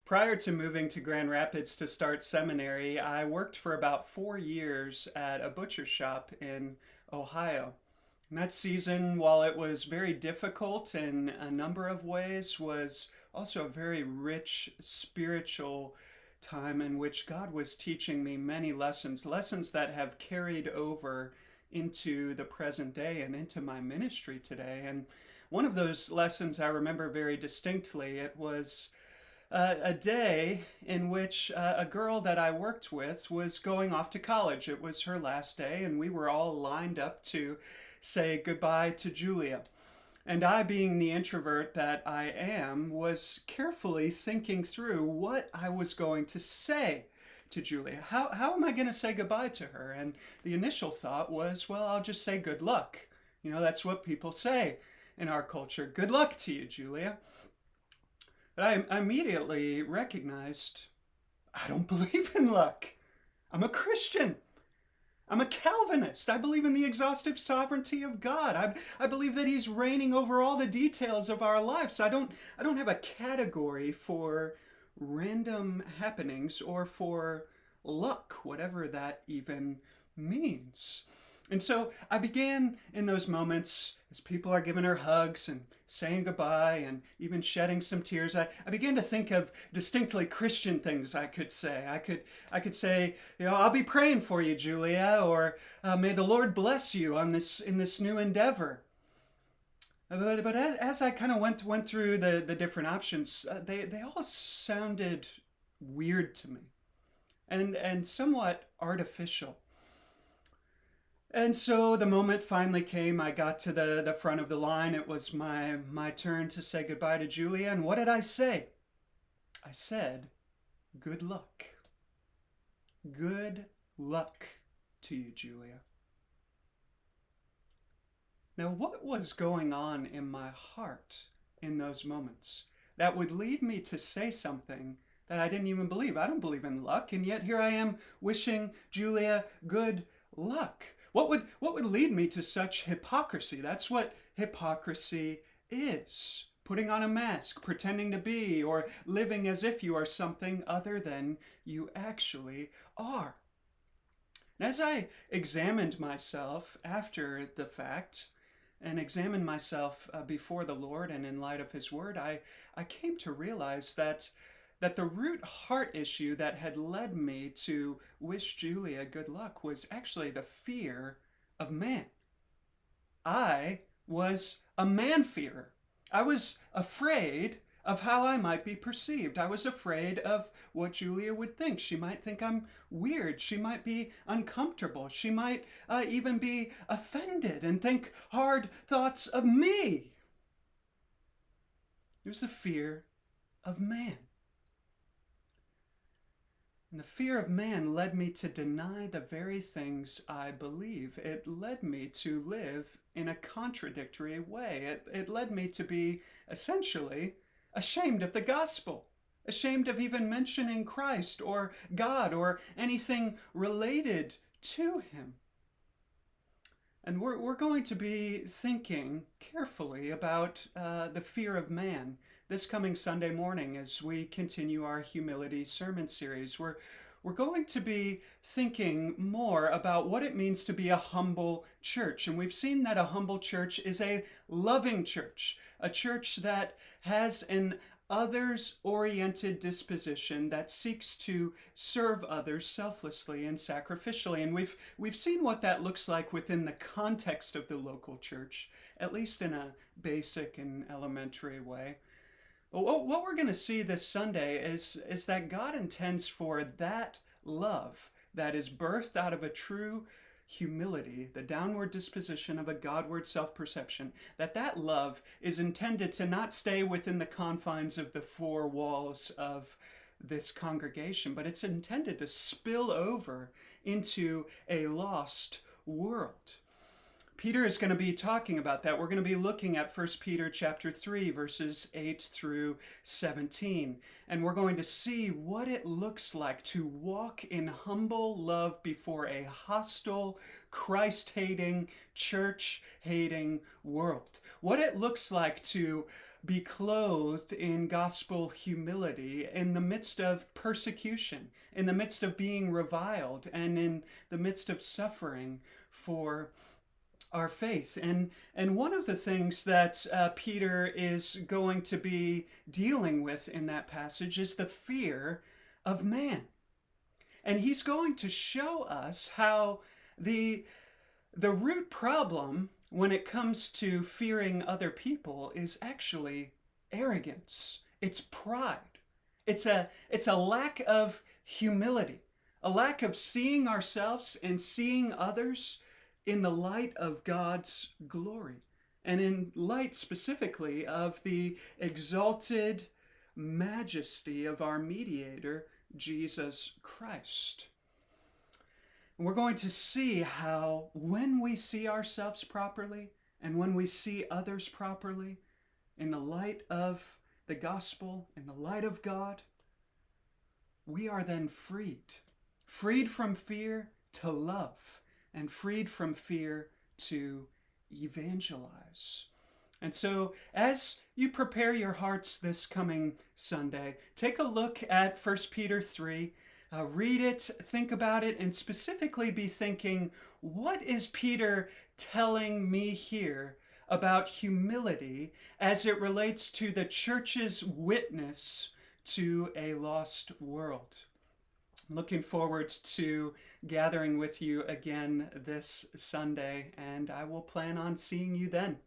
Prior to moving to Grand Rapids to start seminary, I worked for about 4 years at a butcher shop in Ohio. And that season, while it was very difficult in a number of ways, was also a very rich spiritual time in which God was teaching me many lessons, lessons that have carried over into the present day and into my ministry today. And one of those lessons I remember very distinctly. It was a day in which a girl that I worked with was going off to college. It was her last day, and we were all lined up to say goodbye to Julia. And I, being the introvert that I am, was carefully thinking through what I was going to say to Julia. How am I going to say goodbye to her? And the initial thought was, well, I'll just say good luck. You know, that's what people say in our culture. Good luck to you, Julia. But I immediately recognized I don't believe in luck. I'm a Christian. I'm a Calvinist. I believe in the exhaustive sovereignty of God. I believe that He's reigning over all the details of our lives. I don't have a category for random happenings or for luck, whatever that even means. And so I began in those moments, as people are giving her hugs and saying goodbye and even shedding some tears, I began to think of distinctly Christian things I could say. I could say, you know, I'll be praying for you, Julia, or may the Lord bless you on in this new endeavor. But as I kind of went through the different options, they all sounded weird to me and somewhat artificial. And so the moment finally came. I got to the front of the line. It was my turn to say goodbye to Julia. And what did I say? I said, good luck. Good luck to you, Julia. Now, what was going on in my heart in those moments that would lead me to say something that I didn't even believe? I don't believe in luck, and yet here I am wishing Julia good luck. What would lead me to such hypocrisy? That's what hypocrisy is. Putting on a mask, pretending to be, or living as if you are something other than you actually are. And as I examined myself after the fact, and examined myself before the Lord and in light of His Word, I came to realize that the root heart issue that had led me to wish Julia good luck was actually the fear of man. I was a man-fearer. I was afraid of how I might be perceived. I was afraid of what Julia would think. She might think I'm weird. She might be uncomfortable. She might even be offended and think hard thoughts of me. It was the fear of man. And the fear of man led me to deny the very things I believe. It led me to live in a contradictory way. It led me to be essentially ashamed of the gospel, ashamed of even mentioning Christ or God or anything related to Him. And we're going to be thinking carefully about the fear of man this coming Sunday morning as we continue our humility sermon series. We're going to be thinking more about what it means to be a humble church. And we've seen that a humble church is a loving church, a church that has an others-oriented disposition that seeks to serve others selflessly and sacrificially. And we've seen what that looks like within the context of the local church, at least in a basic and elementary way. But what we're going to see this Sunday is that God intends for that love that is birthed out of a true humility, the downward disposition of a Godward self-perception, that love is intended to not stay within the confines of the four walls of this congregation, but it's intended to spill over into a lost world. Peter is going to be talking about that. We're going to be looking at 1 Peter chapter 3, verses 8 through 17. And we're going to see what it looks like to walk in humble love before a hostile, Christ-hating, church-hating world. What it looks like to be clothed in gospel humility in the midst of persecution, in the midst of being reviled, and in the midst of suffering for our faith. And one of the things that Peter is going to be dealing with in that passage is the fear of man. And he's going to show us how the root problem when it comes to fearing other people is actually arrogance. It's pride. It's a lack of humility, a lack of seeing ourselves and seeing others in the light of God's glory, and in light specifically of the exalted majesty of our mediator, Jesus Christ. And we're going to see how when we see ourselves properly and when we see others properly in the light of the gospel, in the light of God, we are then freed from fear to love, and freed from fear to evangelize. And so, as you prepare your hearts this coming Sunday, take a look at 1 Peter 3. Read it, think about it, and specifically be thinking, what is Peter telling me here about humility as it relates to the church's witness to a lost world? I'm looking forward to gathering with you again this Sunday, and I will plan on seeing you then.